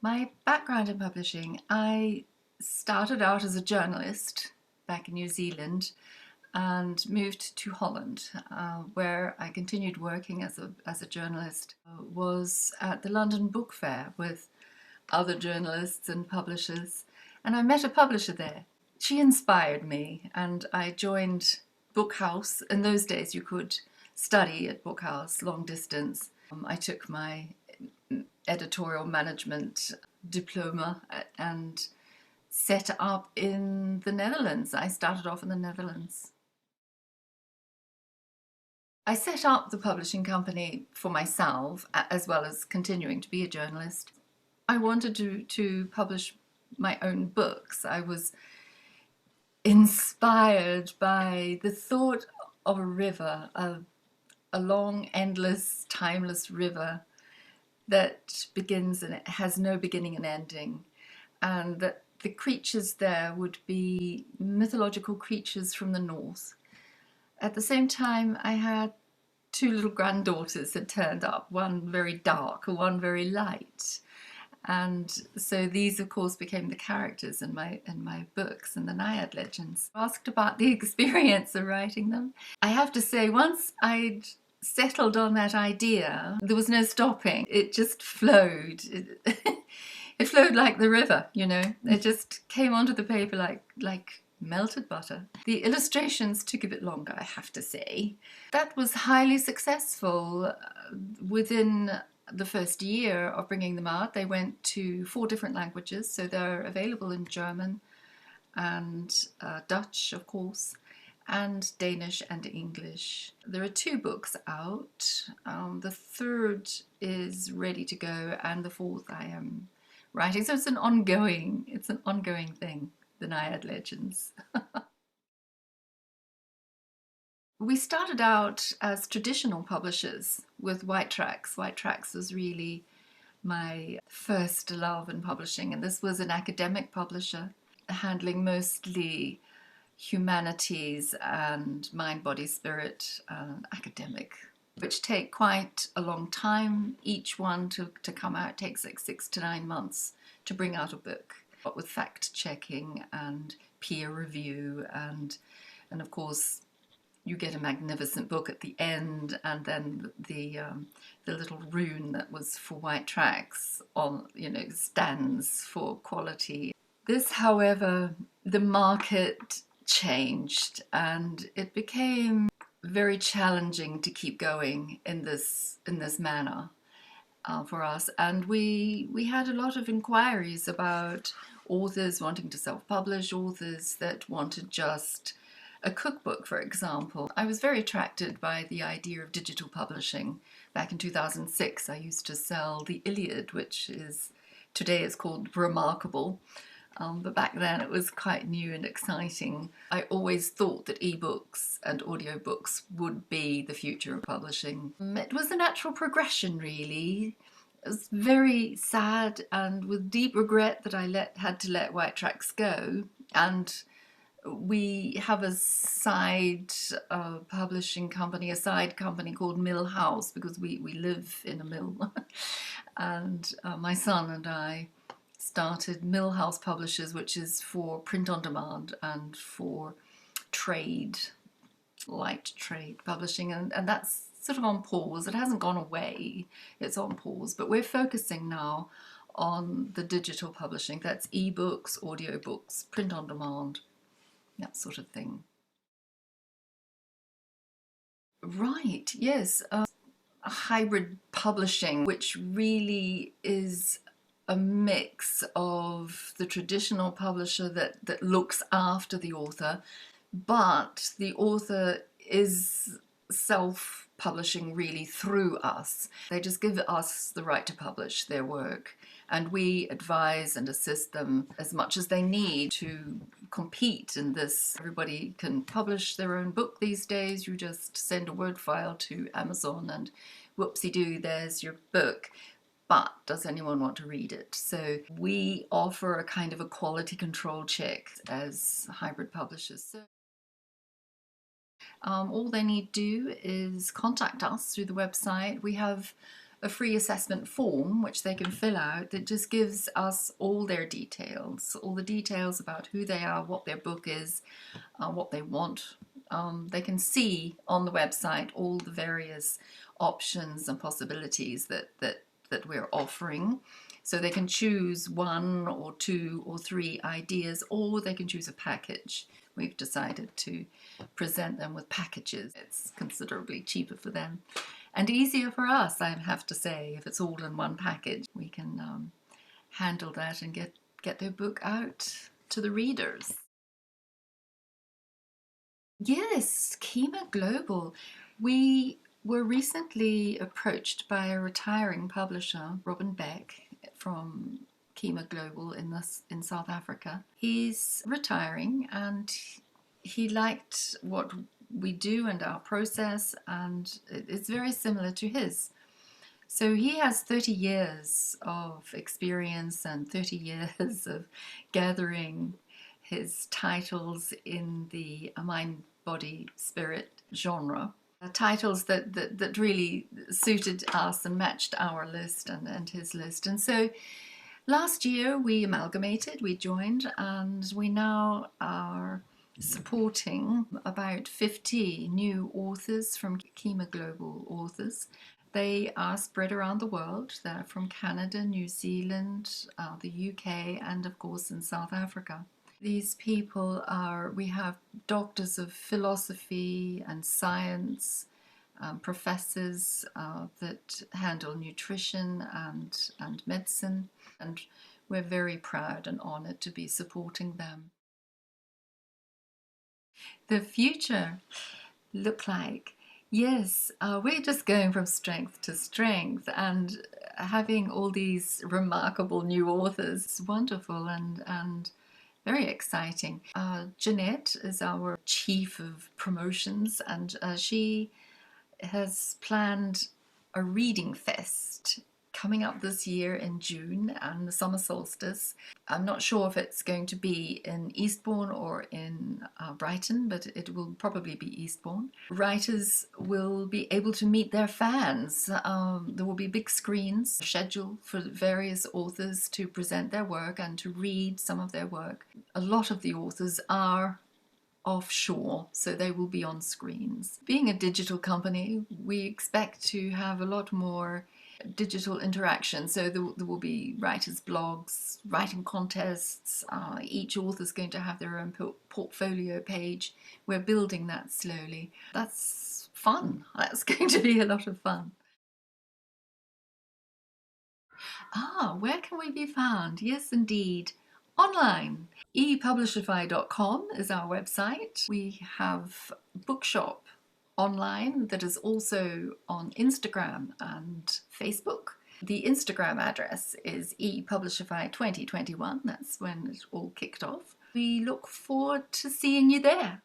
My background in publishing, I started out as a journalist back in New Zealand and moved to Holland, where I continued working as a journalist. Was at the London Book Fair with other journalists and publishers, and I met a publisher there. She inspired me, and I joined Bookhouse. In those days, you could study at Bookhouse long distance. I took my editorial management diploma and set up in the Netherlands. I started off in the Netherlands. I set up the publishing company for myself as well as continuing to be a journalist. I wanted to publish my own books. I was inspired by the thought of a river, a long, endless, timeless river that begins and it has no beginning and ending, and that the creatures there would be mythological creatures from the north. At the same time, I had two little granddaughters had turned up, one very dark, one very light. And so these, of course, became the characters in my books and the Naiad legends. Asked about the experience of writing them. I have to say, once I'd settled on that idea, there was no stopping. It just flowed. It flowed like the river, you know. It just came onto the paper like melted butter. The illustrations took a bit longer, I have to say. That was highly successful. Within the first year of bringing them out, they went to 4 different languages, so they're available in German and Dutch, of course, and Danish and English. There are 2 books out. The 3rd is ready to go, and the 4th I am writing. So it's an ongoing thing, the Naiad legends. We started out as traditional publishers with White Tracks. White Tracks was really my first love in publishing, and this was an academic publisher handling mostly humanities and mind, body, spirit, academic, which take quite a long time. Each one to come out takes like 6 to 9 months to bring out a book, but with fact checking and peer review, and of course you get a magnificent book at the end, and then the little rune that was for White Tracks on, you know, stands for quality. This, however, the market changed and it became very challenging to keep going in this manner for us, and we had a lot of inquiries about authors wanting to self-publish, authors that wanted just a cookbook, for example. I was very attracted by the idea of digital publishing. Back in 2006, I used to sell the Iliad, which is today it's called Remarkable. But back then it was quite new and exciting. I always thought that ebooks and audiobooks would be the future of publishing. It was a natural progression, really. It was very sad and with deep regret that I had to let White Tracks go. And we have a side publishing company, a side company called Mill House, because we live in a mill. And my son and I started Mill House Publishers, which is for print on demand and for trade, light trade publishing, and that's sort of on pause. It hasn't gone away, it's on pause, but we're focusing now on the digital publishing. That's ebooks, audiobooks, print on demand, that sort of thing. Right, yes. Hybrid publishing, which really is a mix of the traditional publisher that looks after the author, but the author is self-publishing really through us. They just give us the right to publish their work, and we advise and assist them as much as they need to compete in this. Everybody can publish their own book these days. You just send a Word file to Amazon and whoopsie-doo, there's your book. But does anyone want to read it? So we offer a kind of a quality control check as hybrid publishers. So all they need to do is contact us through the website. We have a free assessment form which they can fill out that just gives us all their details, all the details about who they are, what their book is, what they want. They can see on the website all the various options and possibilities that we're offering. So they can choose one or two or three ideas, or they can choose a package. We've decided to present them with packages. It's considerably cheaper for them and easier for us, I have to say. If it's all in one package, we can handle that and get their book out to the readers. Yes, Kima Global. We were recently approached by a retiring publisher, Robin Beck, from Kima Global in South Africa. He's retiring and he liked what we do and our process, and it's very similar to his. So he has 30 years of experience and 30 years of gathering his titles in the mind, body, spirit genre. Titles that really suited us and matched our list and his list. And so last year we amalgamated, we joined, and we now are supporting about 50 new authors from Kima Global Authors. They are spread around the world. They're from Canada, New Zealand, the UK, and of course in South Africa. These people are, we have doctors of philosophy and science, professors that handle nutrition and medicine, and we're very proud and honored to be supporting them. The future look like? Yes, we're just going from strength to strength, and having all these remarkable new authors is wonderful and very exciting. Jeanette is our chief of promotions, and she has planned a reading fest coming up this year in June and the summer solstice. I'm not sure if it's going to be in Eastbourne or in Brighton, but it will probably be Eastbourne. Writers will be able to meet their fans. There will be big screens scheduled for various authors to present their work and to read some of their work. A lot of the authors are offshore, so they will be on screens. Being a digital company, we expect to have a lot more digital interaction, so there will be writers' blogs, writing contests. Each author is going to have their own portfolio page. We're building that slowly. That's fun. That's going to be a lot of fun. Where can we be found? Yes, indeed. Online. epublishify.com is our website. We have Bookshop online that is also on Instagram and Facebook. The Instagram address is epublishify 2021. That's when it all kicked off. We look forward to seeing you there.